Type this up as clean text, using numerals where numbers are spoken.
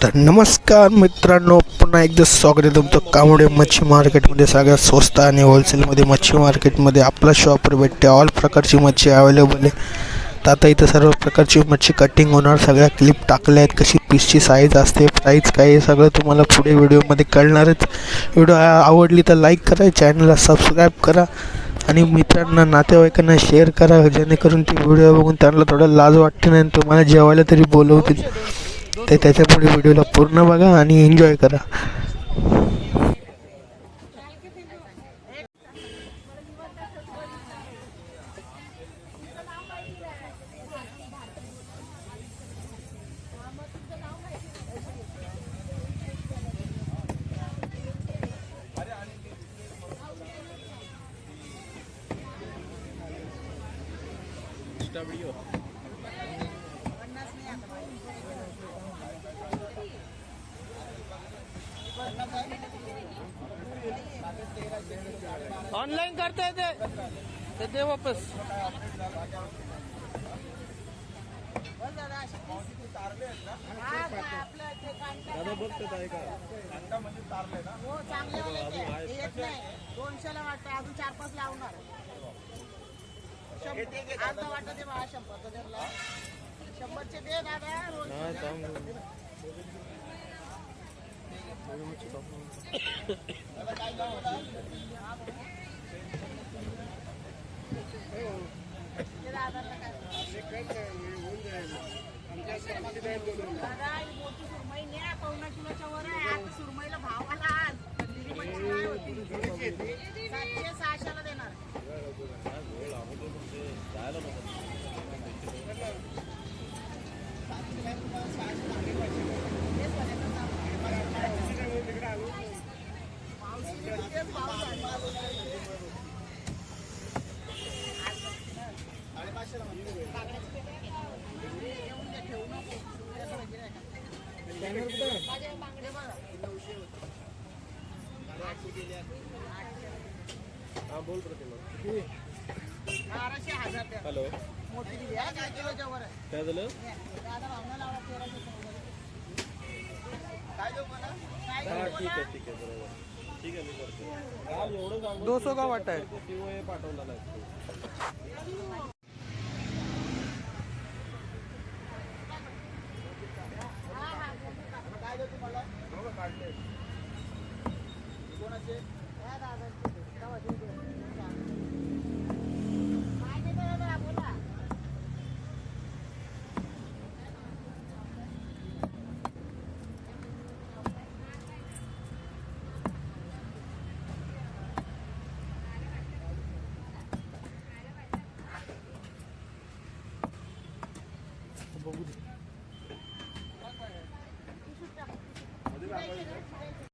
तर नमस्कार मित्रांनो, पुन्हा एकदा स्वागत आहे तुमचं कामोडे मच्छी मार्केटमध्ये. सगळ्यात स्वस्त आणि होलसेलमध्ये मच्छी मार्केटमध्ये आपला शॉपर भेटते. ऑल प्रकारची मच्छी अवेलेबल आहे. तर आता इथं सर्व प्रकारची मच्छी कटिंग होणार. सगळ्या क्लिप टाकल्या आहेत, कशी पीसची साईज असते, प्राईस काय आहे, सगळं तुम्हाला पुढे व्हिडिओमध्ये कळणारच. व्हिडिओ आवडली तर लाईक करा, चॅनलला सबस्क्राईब करा आणि मित्रांना नातेवाईकांना शेअर करा, जेणेकरून ती व्हिडिओ बघून त्यांना थोडं लाज वाटते नाही, तुम्हाला जेवायला तरी बोलवतील. ते त्याच्यापुढे व्हिडिओला पूर्ण बघा आणि एन्जॉय करा. ऑनलाइन करते ते दे वापस. दादा बघतात आहे का कांदा म्हणजे तारले ना. हो चांगले येत नाही. 200 ला वाटतं, अजून 4-5 लावणार. अर्धा वाटत दे बा. 100 दिला. 100चे दे दादा. दादा मोठी सुरमई न्या, 1.5 किलोच्या वर आहे. आता सुरमईला भाव आला आज. 700-600 ला देणार. बोल प्रतिमा. 12,000 द्या. हॅलो, मोठी दिली आहे, 1 किलोच्या वर आहे. काय झालं? दादा भावना लावा. 1300. काय देऊ मला? हा ठीक आहे बरोबर. ठीक आहे, मी करतो. काल एवढं सांगून 200 का वाटत आहे? POA पाठवला नाही. काय देऊ तुम्हाला? काढले कोणाचे? दादा